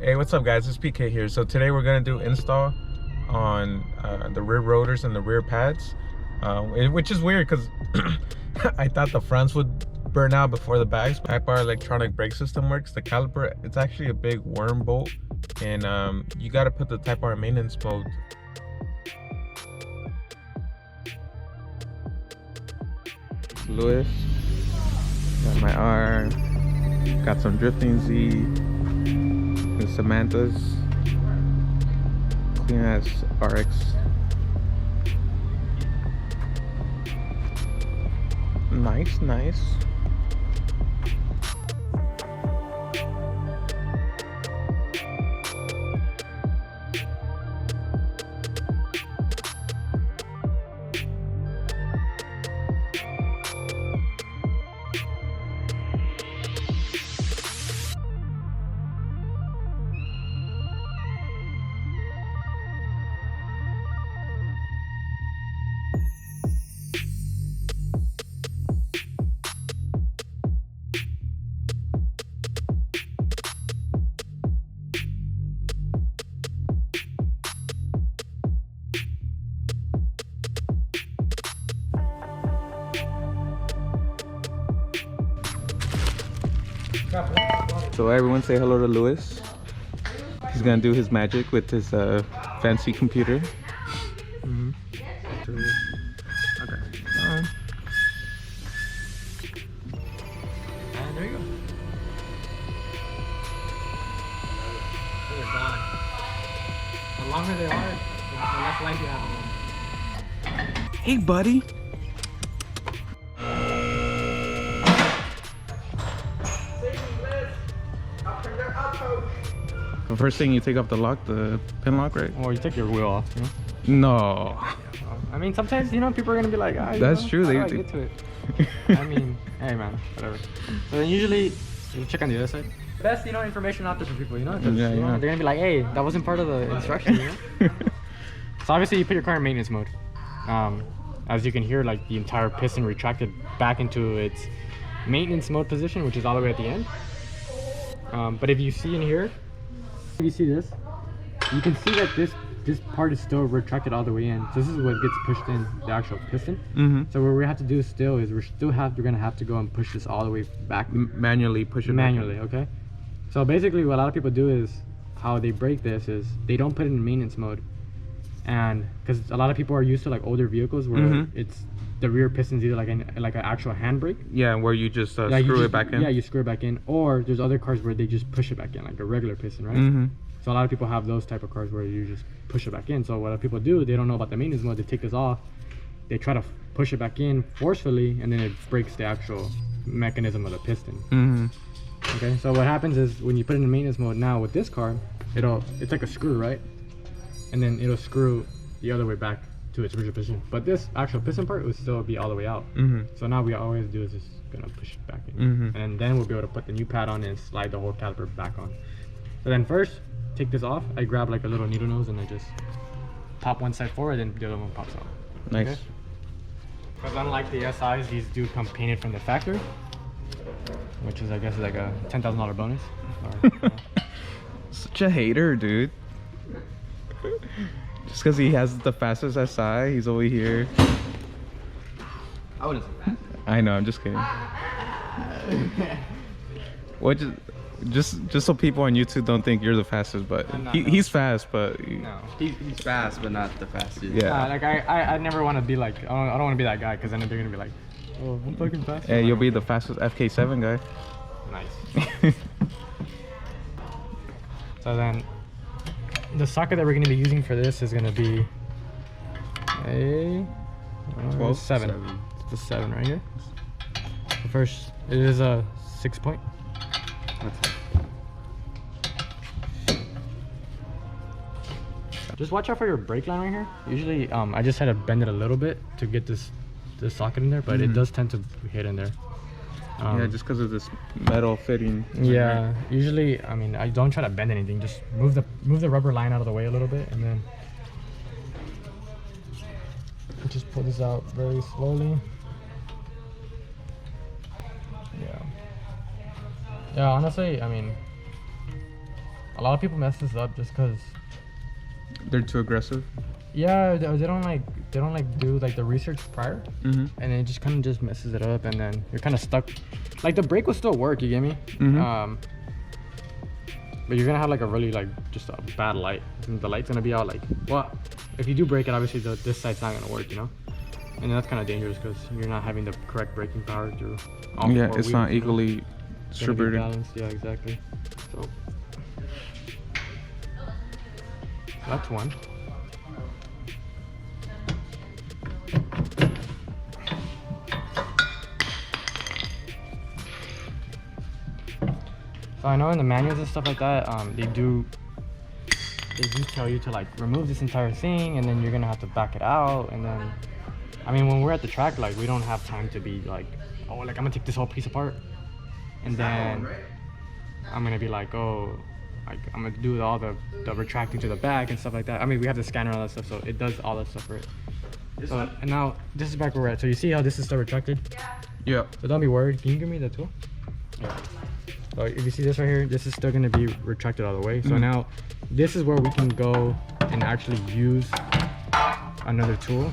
Hey, what's up guys, it's PK here. So today we're going to do install on the rear rotors and the rear pads, which is weird because I thought the fronts would burn out before the backs. Type R electronic brake system works. The caliper, it's actually a big worm bolt, and you got to put the Type R maintenance mode. Lewis, got my R, got some drifting Z, and Samantha's clean as RX. Nice. So everyone say hello to Lewis. He's gonna do his magic with his fancy computer. Okay. And there you go. They're gone. The longer they are, the less life you have. Hey, buddy. The first thing you take off the lock, the pin lock, right? Or you take your wheel off, you know? No. I mean, sometimes, you know, people are gonna be like, ah, That's true. How do I get to it? I mean, hey man, whatever. So then usually, you check on the other side. Best, you know, information out there for people, you know? Yeah, you know, they're gonna be like, hey, that wasn't part of the instruction, you know? So obviously you put your car in maintenance mode. As you can hear, like the entire piston retracted back into its maintenance mode position, which is all the way at the end. But if you see in here, if you see this, you can see that this part is still retracted all the way in. So this is what gets pushed in, the actual piston. So what we have to do still is we're gonna have to go and push this all the way back. Manually push it manually, back. Okay? So basically what a lot of people do is, how they break this is, they don't put it in maintenance mode. And because a lot of people are used to like older vehicles where it's the rear piston's either like an actual handbrake. Yeah, where you just screw it back in. Yeah, you screw it back in. Or there's other cars where they just push it back in, like a regular piston, right? So a lot of people have those type of cars where you just push it back in. So what people do, they don't know about the maintenance mode. They take this off, they try to push it back in forcefully, and then it breaks the actual mechanism of the piston. Okay, so what happens is when you put it in maintenance mode now with this car, it's like a screw, right? And then it'll screw the other way back to its original position. But this actual piston part would still be all the way out. So now we always do is just gonna push it back in. And then we'll be able to put the new pad on and slide the whole caliper back on. So then first, take this off. I grab like a little needle nose and I just pop one side forward and the other one pops out. Nice. Because unlike the SIs, these do come painted from the factory, which is I guess like a $10,000 bonus. Or, Such a hater, dude. Just because he has the fastest SI, he's over here. I wouldn't say that. I know, I'm just kidding. What? Just so people on YouTube don't think you're the fastest, but he's fast, but no, he's fast, but not the fastest. Yeah. Like I never want to be like, I don't want to be that guy, because then they're gonna be like, oh, I'm fucking fast. Hey, you'll be the fastest FK7 guy. Nice. So then, the socket that we're gonna be using for this is gonna be a 7. It's the 7 right here. The first, it is a 6-point. Just watch out for your brake line right here. Usually, I just had to bend it a little bit to get this socket in there, but it does tend to hit in there. Yeah, just because of this metal fitting. Yeah, usually, I mean, I don't try to bend anything. Just move the rubber line out of the way a little bit, and then just pull this out very slowly. Yeah. Yeah, honestly, I mean, A lot of people mess this up just because They're too aggressive. yeah, they don't like do like the research prior, and it just kind of just messes it up, and then you're kind of stuck. Like the brake will still work, you get me? But you're gonna have like a really like just a bad light. And the light's gonna be out like, well, if you do break it, obviously this side's not gonna work, you know? And that's kind of dangerous because you're not having the correct braking power through all Yeah, four it's wheels, not you know? equally It's gonna be distributed. balanced, yeah, exactly. So that's one. So I know in the manuals and stuff like that, they do tell you to like remove this entire thing, and then you're gonna have to back it out. And then, I mean, when we're at the track, like we don't have time to be like, oh, like I'm gonna take this whole piece apart, and then I'm gonna be like, oh, like I'm gonna do all the retracting to the back and stuff like that. I mean, we have the scanner and all that stuff, so it does all that stuff for it. So, and now this is back where we're at. So you see how this is still retracted? Yeah. So don't be worried. Can you give me the tool? Yeah. So if you see this right here, this is still gonna be retracted all the way. So now this is where we can go and actually use another tool.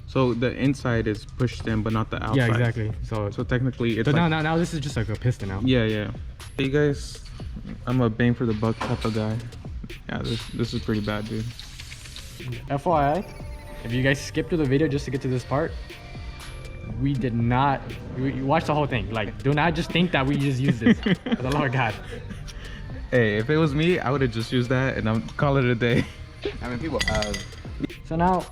So the inside is pushed in, but not the outside. Yeah, exactly. So technically, it's so like, now this is just like a piston now. yeah, yeah. Hey guys, I'm a bang for the buck type of guy. Yeah, this is pretty bad, dude. FYI, if you guys skip through the video just to get to this part, we did not. You watch the whole thing. Like, do not just think that we just used this. For the love of God. Hey, if it was me, I would have just used that and I'm call it a day. I mean, people have. So now,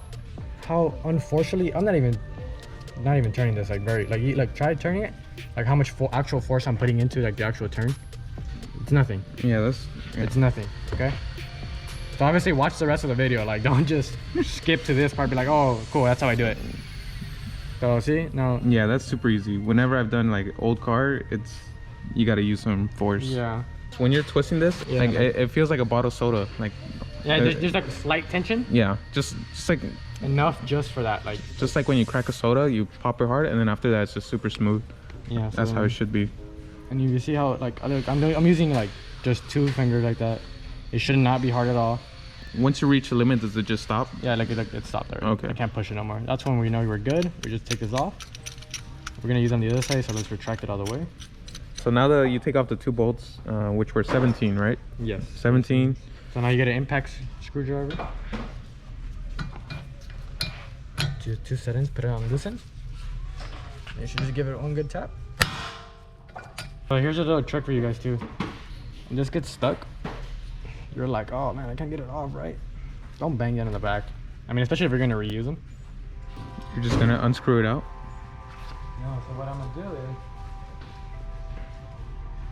how unfortunately, I'm not even turning this like very like try turning it. Like how much actual force I'm putting into like the actual turn. It's nothing. Yeah, It's nothing. Okay. So obviously watch the rest of the video. Like don't just skip to this part. Be like, oh, cool. That's how I do it. So see now. yeah, that's super easy. Whenever I've done like old car, you got to use some force. Yeah. When you're twisting this, Yeah. like it feels like a bottle of soda. Like Yeah. There's like a slight tension. yeah, just like Enough just for that. Like. just like when you crack a soda, you pop it hard, and then after that, it's just super smooth. Yeah. So That's how it should be. And you can see how like I'm using like just 2 fingers like that. It should not be hard at all. Once you reach the limit, does it just stop? Yeah, like it stopped there. Okay. I can't push it no more. That's when we know we're good. We just take this off. We're gonna use on the other side, so let's retract it all the way. So now that you take off the 2 bolts, which were 17, right? Yes. 17. So now you get an impact screwdriver. Two settings. Put it on this end. You should just give it one good tap. So here's a little trick for you guys too. When this gets stuck, you're like, oh man, I can't get it off, right? Don't bang it in the back. I mean, especially if you're gonna reuse them. You're just gonna unscrew it out. No, so what I'm gonna do is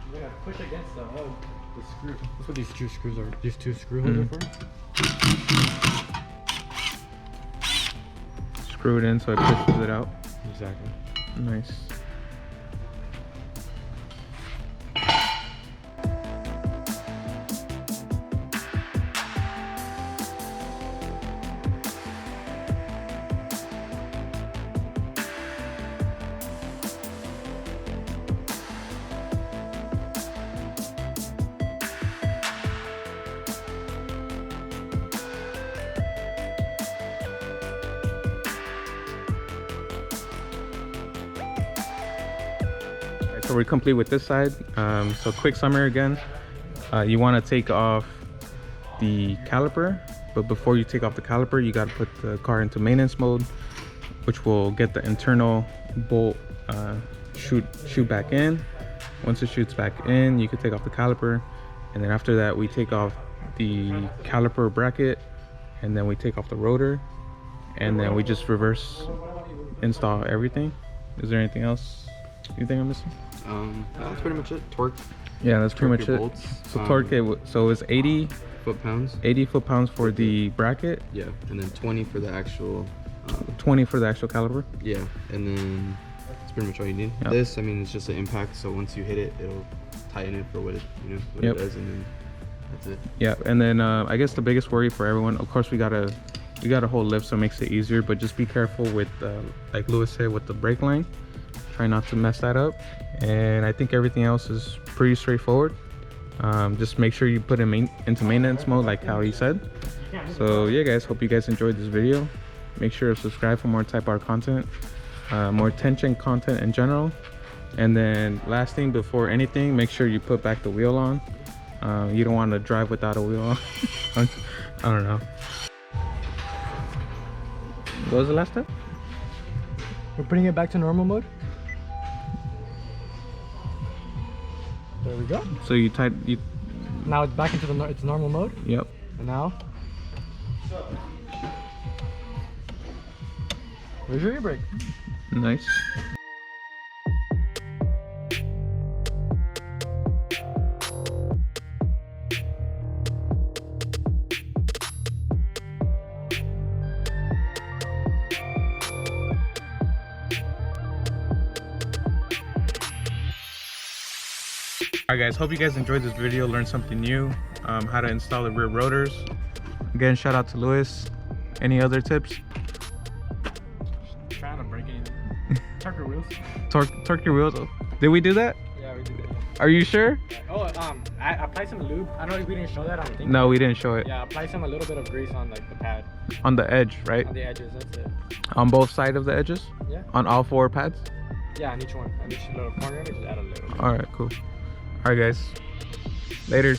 I'm gonna push against the hub, the screw. That's what these 2 screws are. These 2 screw holes are for. Screw it in so it pushes it out. Exactly. Nice. So we're complete with this side. So quick summary again. You want to take off the caliper, but before you take off the caliper, you got to put the car into maintenance mode, which will get the internal bolt shoot back in. Once it shoots back in, you can take off the caliper, and then after that we take off the caliper bracket, and then we take off the rotor, and then we just reverse install everything. Is there anything else you think I'm missing? That's pretty much it. Torque. Yeah, that's pretty much your it. bolts. So torque it, so it's 80 Foot-pounds. 80 foot-pounds for the bracket, Yeah, and then 20 for the actual. 20 for the actual caliper. Yeah, and then that's pretty much all you need. Yep. This, I mean, it's just an impact. So once you hit it, it'll tighten it for what it, what Yep. it does, and then that's it. Yeah, and then I guess the biggest worry for everyone, of course, we got a whole lift, so it makes it easier, but just be careful with like Lewis said, with the brake line. Try not to mess that up, and I think everything else is pretty straightforward. Just make sure you put it into maintenance mode like how he said. So yeah guys, hope you guys enjoyed this video. Make sure to subscribe for more Type R content, more tension content in general. And then last thing before anything, make sure you put back the wheel on. You don't want to drive without a wheel on. I don't know. What was the last step? We're putting it back to normal mode. There we go. So you Now it's back into its normal mode. Yep. And now, where's your e-brake? Nice. Alright guys, hope you guys enjoyed this video, learned something new, how to install the rear rotors. Again, shout out to Lewis. Any other tips? Trying to break it. Torque your wheels. Torque your wheels. Did we do that? Yeah, we did it. Are you sure? Oh, I applied some lube. I don't know if we didn't show that. I don't think. No, we didn't show it. Yeah, apply a little bit of grease on like the pad. On the edge, right? On the edges, that's it. On both sides of the edges? Yeah. On all 4 pads? Yeah, on each one. On each little corner, just add a little bit. Alright, cool. Alright guys, later.